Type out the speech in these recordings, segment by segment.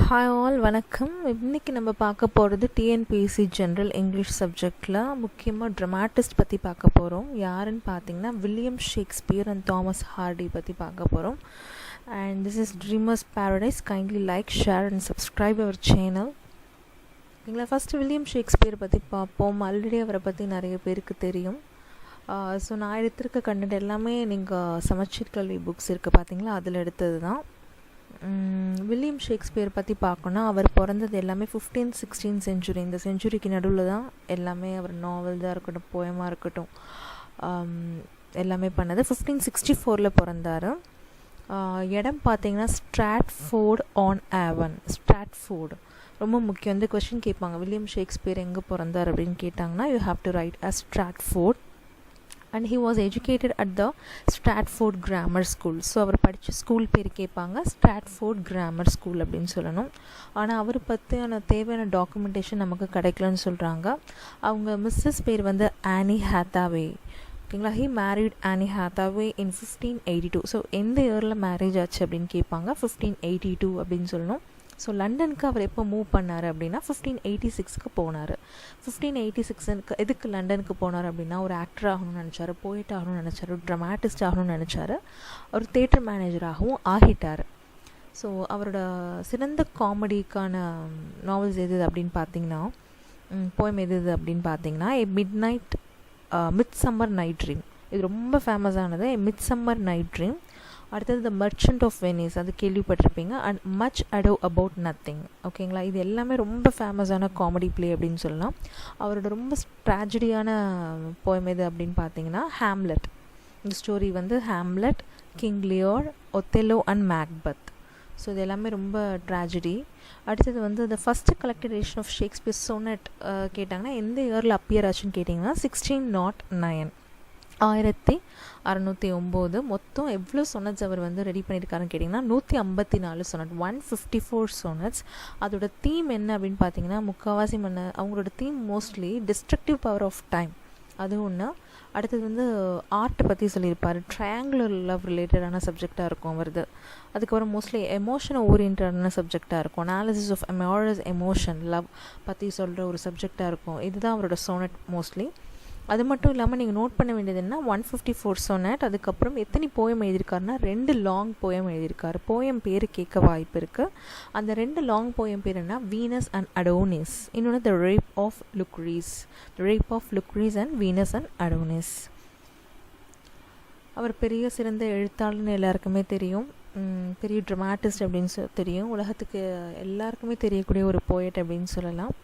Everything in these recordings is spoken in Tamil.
ஹாய் ஆல், வணக்கம். இன்றைக்கி நம்ம பார்க்க போகிறது டிஎன்பிஎஸ்சி ஜென்ரல் இங்கிலீஷ் சப்ஜெக்டில் முக்கியமாக ட்ரமாட்டிஸ்ட் பற்றி பார்க்க போகிறோம். யாருன்னு பார்த்தீங்கன்னா William Shakespeare and Thomas Hardy பற்றி பார்க்க போகிறோம். And this is dreamers paradise. Kindly like, share and subscribe our channel. எங்களை ஃபஸ்ட்டு வில்லியம் ஷேக்ஸ்பியர் பற்றி பார்ப்போம். ஆல்ரெடி அவரை பற்றி நிறைய பேருக்கு தெரியும். ஸோ நான் எடுத்திருக்க கண்டென்ட் எல்லாமே நீங்கள் சமச்சீர் கல்வி புக்ஸ் இருக்குது பார்த்தீங்களா, அதில் எடுத்தது தான். வில்லியம் ஷேக்ஸ்பியர் பற்றி பார்க்கணுன்னா அவர் பிறந்தது எல்லாமே 15th 16th செஞ்சுரி. இந்த செஞ்சுரிக்கு நடுவில் தான் எல்லாமே அவர் நாவல்தாக இருக்கட்டும், போயமாக இருக்கட்டும், எல்லாமே பண்ணது. 1564 பிறந்தார். இடம் பார்த்தீங்கன்னா ஸ்ட்ராட்ஃபோர்ட் ஆன் ஆவன். ஸ்ட்ராட்ஃபோர்டு ரொம்ப முக்கியம். இந்த கொஸ்டின் கேட்பாங்க, வில்லியம் ஷேக்ஸ்பியர் எங்கே பிறந்தார் அப்படின்னு கேட்டாங்கன்னா you have to write as Stratford. And he was educated at the Stratford grammar school. So அவர் படித்த ஸ்கூல் பேர் கேட்பாங்க, ஸ்ட்ராட்ஃபோர்ட் கிராமர் ஸ்கூல் அப்படின்னு சொல்லணும். ஆனால் அவர் பற்றியான தேவையான டாக்குமெண்டேஷன் நமக்கு கிடைக்கலன்னு சொல்கிறாங்க. அவங்க மிஸ்ஸஸ் பேர் வந்து ஆனி ஹாத்தாவே. ஓகேங்களா. He married Anne Hathaway in 1582. So எந்த இயரில் மேரேஜ் ஆச்சு அப்படின்னு கேட்பாங்க, 1582 அப்படின்னு சொல்லணும். ஸோ லண்டனுக்கு அவர் எப்போ மூவ் பண்ணார் அப்படின்னா 1586 போனார். 1586 எதுக்கு லண்டனுக்கு போனார் அப்படின்னா ஒரு ஆக்டர் ஆகணும்னு நினச்சார், போயிட் ஆகணும்னு நினச்சார், ட்ரமாட்டிஸ்ட் ஆகணும்னு நினச்சார். அவர் தேட்டர் மேனேஜராகவும் ஆகிட்டார். ஸோ அவரோட சிறந்த காமெடிக்கான நாவல்ஸ் எது அப்படின்னு பார்த்தீங்கன்னா, போயம் எது அப்படின்னு பார்த்தீங்கன்னா மிட்சம்மர் நைட் ட்ரீம். இது ரொம்ப ஃபேமஸானது, மிட்சம்மர் நைட் ட்ரீம். அடுத்தது த மர்ச்சன்ட் ஆஃப் வெனிஸ், அது கேள்விப்பட்டிருப்பீங்க. And much ado about nothing. ஓகேங்களா. இது எல்லாமே ரொம்ப ஃபேமஸான காமெடி ப்ளே அப்படின்னு சொல்லலாம். அவரோட ரொம்ப ட்ராஜடியான போயம் எது அப்படின்னு பார்த்தீங்கன்னா ஹேம்லெட். இந்த ஸ்டோரி வந்து Hamlet, King Lear, Othello and Macbeth. So இது எல்லாமே ரொம்ப ட்ராஜடி. அடுத்தது வந்து the first collected edition of Shakespeare sonnet கேட்டாங்கன்னா எந்த இயரில் அப்பியர் ஆச்சுன்னு கேட்டிங்கன்னா 1609. 1609. மொத்தம் எவ்வளோ சொனட்ஸ் அவர் வந்து ரெடி பண்ணியிருக்காருன்னு கேட்டிங்கன்னா 154 சொனட், 154 சொனட்ஸ். அதோட தீம் என்ன அப்படின்னு பார்த்தீங்கன்னா முக்கால்வாசி அவங்களோட theme mostly destructive power of time, அது ஒன்று. அடுத்தது வந்து ஆர்ட்டை பற்றி சொல்லியிருப்பார். ட்ரையாங்குலர் லவ் ரிலேட்டடான சப்ஜெக்டாக இருக்கும் அவரது. அதுக்கப்புறம் மோஸ்ட்லி எமோஷனை ஓரியன்டான சப்ஜெக்டாக இருக்கும். அனாலிசிஸ் ஆஃப் எமோஷன், லவ் பற்றி சொல்கிற ஒரு சப்ஜெக்டாக இருக்கும். இதுதான் அவரோட சோனட் மோஸ்ட்லி. அது மட்டும் இல்லாமல் நீங்கள் நோட் பண்ண வேண்டியது என்ன, 154 சொனட். அதுக்கப்புறம் எத்தனை போயம் எழுதியிருக்காருன்னா 2 லாங் போயம் எழுதியிருக்காரு. போயம் பேர் கேட்க வாய்ப்பு இருக்குது. அந்த 2 லாங் போயம் பேர் என்ன, வீனஸ் அண்ட் அடோனிஸ். இன்னொன்று the rape of Lucrece and Venus and Adonis. அவர் பெரிய சிறந்த எழுத்தாளர்னு எல்லாருக்குமே தெரியும். பெரிய ட்ரமாட்டிஸ்ட் அப்படின்னு தெரியும். உலகத்துக்கு எல்லாருக்குமே தெரியக்கூடிய ஒரு போயட் அப்படின்னு சொல்லலாம்.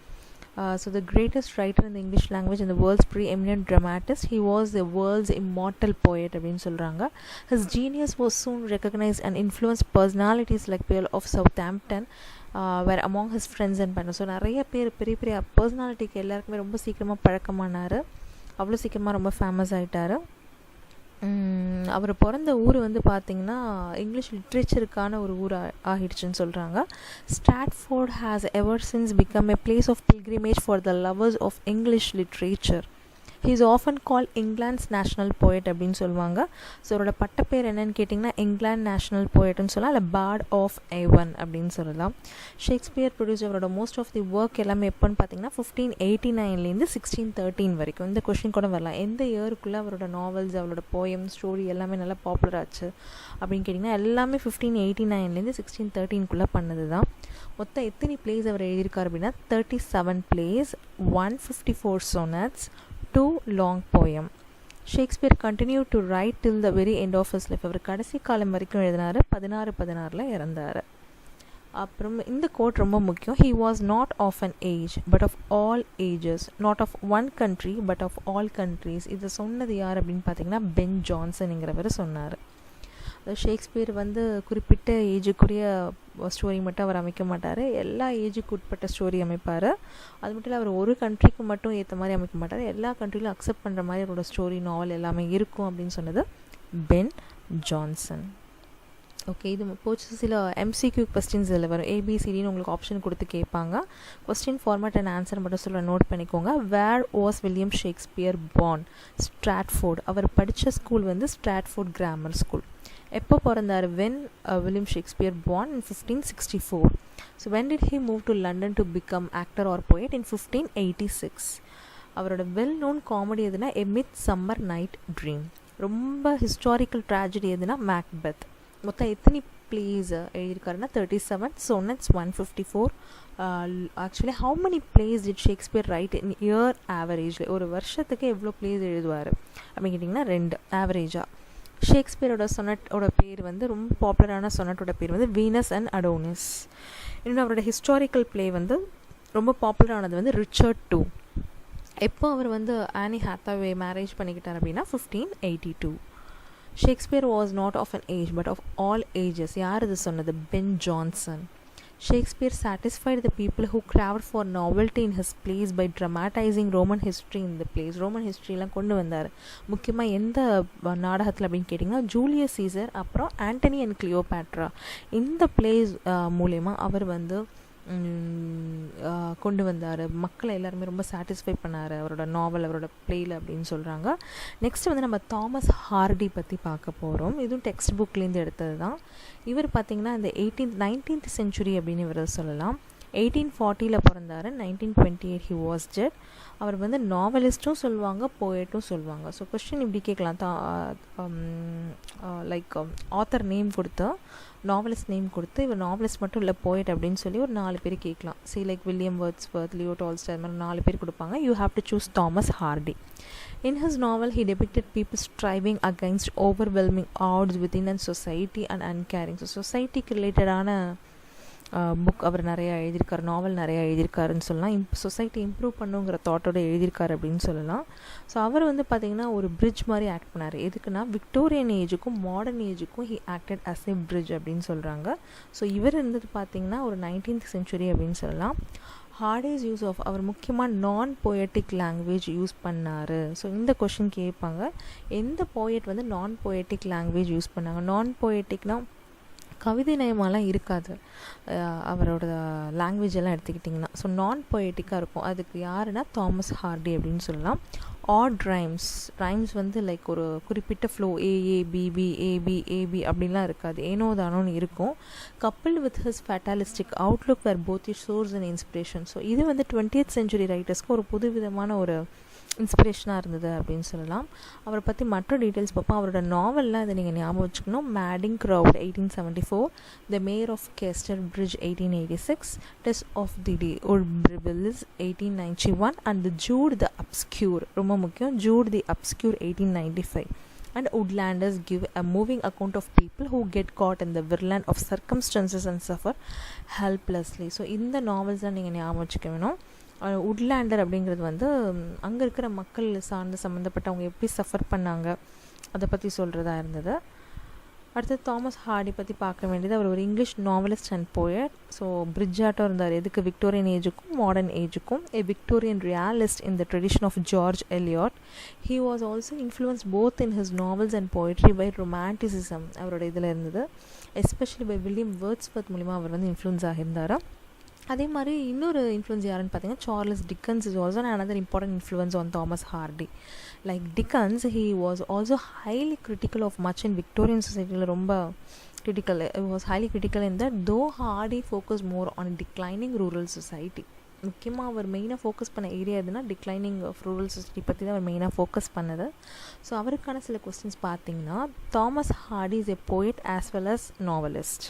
So the greatest writer in the English language and the world's preeminent dramatist. He was the world's immortal poet அப்படின்னு சொல்கிறாங்க. His genius was soon recognized and influenced personalities like Pearl of Southampton were among his friends and partners. So நிறைய பேர் பெரிய பெரிய பர்சனாலிட்டிக்கு எல்லாருக்குமே ரொம்ப சீக்கிரமாக பழக்கமானார். அவ்வளோ சீக்கிரமாக ரொம்ப ஃபேமஸ் ஆகிட்டார். அவர் பிறந்த ஊர் வந்து பார்த்திங்கன்னா இங்கிலீஷ் லிட்ரேச்சருக்கான ஒரு ஊர் ஆகிடுச்சுன்னு சொல்கிறாங்க. Stratford has ever since become a place of pilgrimage for the lovers of English literature. He is often call England's national poet அப்படின்னு சொல்லுவாங்க. ஸோ அவரோட பட்டப்பேர் என்னன்னு கேட்டிங்கன்னா இங்கிலாந்து நேஷ்னல் போயட்னு சொல்லலாம், இல்லை பார்ட் ஆஃப் ஏவன் அப்படின்னு சொல்லலாம். ஷேக்ஸ்பியர் ப்ரொடியூஸ் அவரோட மோஸ்ட் ஆஃப் தி ஒர்க் எல்லாமே எப்போன்னு பார்த்தீங்கன்னா 1589 1613 வரைக்கும். இந்த கொஸ்டின் கூட வரலாம், எந்த இயருக்குள்ளே அவரோட நாவல்ஸ், அவரோட போயம், ஸ்டோரி எல்லாமே நல்லா பாப்புலர் ஆச்சு அப்படின்னு கேட்டிங்கன்னா எல்லாமே 1589 1613 பண்ணது தான். மொத்தம் எத்தனை பிளேஸ் அவர் எழுதியிருக்காரு அப்படின்னா 37 place, 154 sonets, 2 long poem. Shakespeare continued to write till the very end of his life. அவர் கடைசி காலம் வரைக்கும் எழுதினார். 1616 இறந்தார். அப்புறம் இந்த கோட் ரொம்ப முக்கியம். He was not of an age but of all ages, not of one country but of all countries. இது சொன்னது யார் அப்படின்னு பார்த்தீங்கன்னா பென் ஜான்சன்ங்கிறவர் சொன்னார். ஷேக்ஸ்பியர் வந்து குறிப்பிட்ட ஏஜுக்குரிய ஸ்டோரி மட்டும் அவர் அமைக்க மாட்டார், எல்லா ஏஜுக்கு உட்பட்ட ஸ்டோரி அமைப்பார். அது மட்டும் இல்லை, அவர் ஒரு கண்ட்ரிக்கு மட்டும் ஏற்ற மாதிரி அமைக்க மாட்டார், எல்லா கண்ட்ரிலும் அக்செப்ட் பண்ணுற மாதிரி அவரோட ஸ்டோரி, நாவல் எல்லாமே இருக்கும் அப்படின்னு சொன்னது பென் ஜான்சன். ஓகே, இது போச்சு. சில எம்சிக்யூ கொஸ்டின்ஸ் இதில் வரும். ஏபிசிடின்னு உங்களுக்கு ஆப்ஷன் கொடுத்து கேட்பாங்க. கொஸ்டின் ஃபார்மேட் அண்ட் ஆன்சர் மட்டும் சொல்ல நோட் பண்ணிக்கோங்க. Where was William Shakespeare born? Stratford. அவர் படித்த ஸ்கூல் வந்து ஸ்ட்ராட்ஃபோர்ட் கிராமர் ஸ்கூல். எப்போ பிறந்தார்? when William Shakespeare born in 1564. So when did he move to London to become actor or poet? In 1586. அவரோட வெல் நோன் காமெடி எதுனா A Midsummer Night Dream. ரொம்ப ஹிஸ்டாரிக்கல் ட்ராஜடி எதுனா மேக்பெத். மொத்தம் எத்தனை பிளேஸ் எழுதியிருக்காருன்னா 37. sonnets 154. Actually how many plays did Shakespeare write in year ஆவரேஜில்? ஒரு வருஷத்துக்கு எவ்வளோ பிளேஸ் எழுதுவார் அப்படின்னு கேட்டிங்கன்னா 2 ஆவரேஜாக. ஷேக்ஸ்பியரோட சொனட்டோட பேர் வந்து ரொம்ப பாப்புலரான சொனட்டோட பேர் வந்து வீனஸ் அண்ட் அடோனிஸ். இன்னும் அவரோட ஹிஸ்டாரிக்கல் பிளே வந்து ரொம்ப பாப்புலரானது வந்து ரிச்சர்ட் II. எப்போ அவர் வந்து ஆனி ஹாத்தாவே மேரேஜ் பண்ணிக்கிட்டார் அப்படின்னா 1582. Shakespeare was not of an age but of all ages. யார் இது சொன்னது? Ben Jonson. Shakespeare satisfied the people who craved for novelty in his plays by dramatizing Roman history in the plays. Roman ஹிஸ்ட்ரிலாம் கொண்டு வந்தார். முக்கியமாக எந்த நாடகத்தில் அப்படின்னு கேட்டிங்கன்னா ஜூலியஸ் சீசர், அப்புறம் ஆண்டனி அண்ட் கிளியோபேட்ரா. இந்த பிளேஸ் மூலயமா அவர் வந்து கொண்டு வந்தார். மக்களை எல்லாருமே ரொம்ப சாட்டிஸ்ஃபை பண்ணார் அவரோட நாவல், அவரோட பிளேயில் அப்படின்னு சொல்கிறாங்க. நெக்ஸ்ட் வந்து நம்ம தாமஸ் ஹார்டி பற்றி பார்க்க போகிறோம். இதுவும் டெக்ஸ்ட் புக்லேருந்து எடுத்தது தான். இவர் பார்த்திங்கன்னா இந்த 19th century அப்படின்னு இவர் சொல்லலாம். 1840 பிறந்தார். 1928 he was dead. அவர் வந்து நாவலிஸ்ட்டும் சொல்லுவாங்க, போயட்டும் சொல்லுவாங்க. ஸோ கொஸ்டின் இப்படி கேட்கலாம், லைக் ஆத்தர் நேம் கொடுத்து, நாவலிஸ்ட் நேம் கொடுத்து, இவர் நாவலிஸ்ட் மட்டும் இல்லை போயட் அப்படின்னு சொல்லி ஒரு 4 பேர் கேட்கலாம். Like William Wordsworth, Leo Tolstoy, மாதிரி 4 பேர் கொடுப்பாங்க. You have to choose Thomas Hardy. In his novel, he depicted people striving against overwhelming odds within a society and uncaring. So சொசைட்டிக்கு ரிலேட்டடான புக் அவர் நிறையா எழுதியிருக்காரு, நாவல் நிறையா எழுதியிருக்காருன்னு சொல்லலாம். சொசைட்டி இம்ப்ரூவ் பண்ணுங்கிற தாட்டோட எழுதியிருக்காரு அப்படின்னு சொல்லலாம். ஸோ அவர் வந்து பார்த்திங்கன்னா ஒரு பிரிட்ஜ் மாதிரி ஆக்ட் பண்ணார். எதுக்குன்னா விக்டோரியன் ஏஜுக்கும் மாடர்ன் ஏஜுக்கும் he acted as a bridge அப்படின்னு சொல்கிறாங்க. ஸோ இவர் இருந்தது பார்த்திங்கன்னா ஒரு 19th century அப்படின்னு சொல்லலாம். ஹார்டிஸ் யூஸ் ஆஃப், அவர் முக்கியமாக நான் போயட்டிக் லாங்குவேஜ் யூஸ் பண்ணார். ஸோ இந்த கொஷின் கேட்பாங்க, எந்த போயட் வந்து நான் போயட்டிக் லாங்குவேஜ் யூஸ் பண்ணாங்க? நான் போயட்டிக்னால் கவிதை நயமாலாம் இருக்காது அவரோட லாங்குவேஜ் எல்லாம் எடுத்துக்கிட்டிங்கன்னா. ஸோ நான் போயட்டிக்காக இருக்கும். அதுக்கு யாருன்னா தாமஸ் ஹார்டி அப்படின்னு சொல்லலாம். ஆட் ரைம்ஸ் வந்து லைக் ஒரு குறிப்பிட்ட flow AA BB AB AB அப்படின்லாம் இருக்காது, ஏனோ தானோன்னு இருக்கும். Coupled with his fatalistic outlook where both is source and inspiration. So இது வந்து 20th century ரைட்டர்ஸ்க்கு ஒரு புது விதமான ஒரு இன்ஸ்பிரேஷனாக இருந்தது அப்படின்னு சொல்லலாம். அவரை பற்றி மற்ற டீட்டெயில்ஸ் பார்ப்போம். அவரோட நாவல்லாம் அதை நீங்கள் ஞாபகம் வச்சுக்கணும். Madding Crowd 1874, the Mayor of Casterbridge 1886, Tess of the d'Urbervilles 1891 and the Jude the Obscure, ரொம்ப முக்கியம், Jude the Obscure 1895. And Woodlanders give a moving account of people who get caught in the whirlwind of circumstances and suffer helplessly. So இந்த நாவல்ஸ் தான் நீங்கள் ஞாபகம் வச்சுக்க வேணும். உட்லேண்டர் அப்படிங்கிறது வந்து அங்கே இருக்கிற மக்கள் சார்ந்து சம்மந்தப்பட்டவங்க எப்படி சஃபர் பண்ணாங்க அதை பற்றி சொல்கிறதா இருந்தது. அடுத்து தாமஸ் ஹார்டி பற்றி பார்க்க வேண்டியது, அவர் ஒரு English novelist and poet. So பிரிட்ஜாட்டம் இருந்தார். எதுக்கு? விக்டோரியன் ஏஜுக்கும் மாடர்ன் ஏஜுக்கும். A Victorian realist in the tradition of George Eliot. He was also influence both in his novels and poetry by romanticism. அவரோட இதில் இருந்தது. எஸ்பெஷலி பை வில்லியம் வேர்ட்ஸ்வர்த் மூலிமா அவர் வந்து இன்ஃப்ளூயன்ஸ் ஆகியிருந்தார். அதே மாதிரி இன்னொரு இன்ஃப்ளூயன்ஸ் யாருன்னு பார்த்தீங்கன்னா Charles Dickens is also another important influence on Thomas Hardy. Like Dickens, he was also highly critical of much in Victorian society. ரொம்ப critical, he was highly critical in that, though Hardy focused more on declining rural society. முக்கியமாக அவர் மெயினாக ஃபோக்கஸ் பண்ண ஏரியா எதுனா டிக்ளைனிங் ஆஃப் ரூரல் சொசைட்டி பற்றி தான் அவர் மெயினாக ஃபோக்கஸ் பண்ணது. ஸோ அவருக்கான சில கொஸ்டின்ஸ் பார்த்தீங்கன்னா, Thomas Hardy is a poet as well as novelist.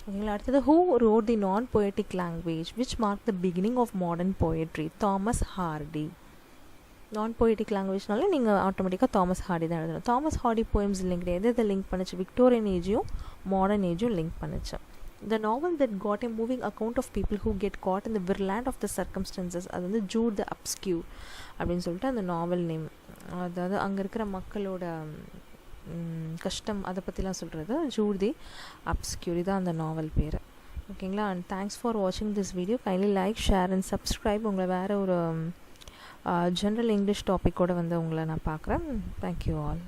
ஓகேங்களா. அடுத்தது, who wrote the non poetic language which mark the beginning of modern poetry? Thomas Hardy. Non poetic லாங்குவேஜ்னால நீங்கள் ஆட்டோமேட்டிக்காக தாமஸ் ஹார்டி தான் எழுதணும். தாமஸ் ஹார்டி போயம்ஸ் இல்லைங்க, எதை லிங்க் பண்ணிச்சு? விக்டோரியன் ஏஜையும் மாடர்ன் ஏஜும் லிங்க் பண்ணிச்சு. The novel that caught a moving account of people who get caught in the whirlwind of the circumstances, அது வந்து ஜூட் த அப்ஸ்க்யூர் அப்படின்னு சொல்லிட்டு அந்த நாவல் நேம். அதாவது அங்கே இருக்கிற மக்களோட கஷ்டம் அதை பற்றிலாம் சொல்கிறது. ஜூட் தி அப்ஸ்க்யூர் தான் அந்த நாவல் பேர். ஓகேங்களா. அண்ட் தேங்க்ஸ் ஃபார் வாட்சிங் this video. Kindly like, share and subscribe. உங்களை வேறு ஒரு ஜென்ரல் இங்கிலீஷ் டாப்பிக்கோடு வந்து உங்களை நான் பார்க்குறேன். Thank you all.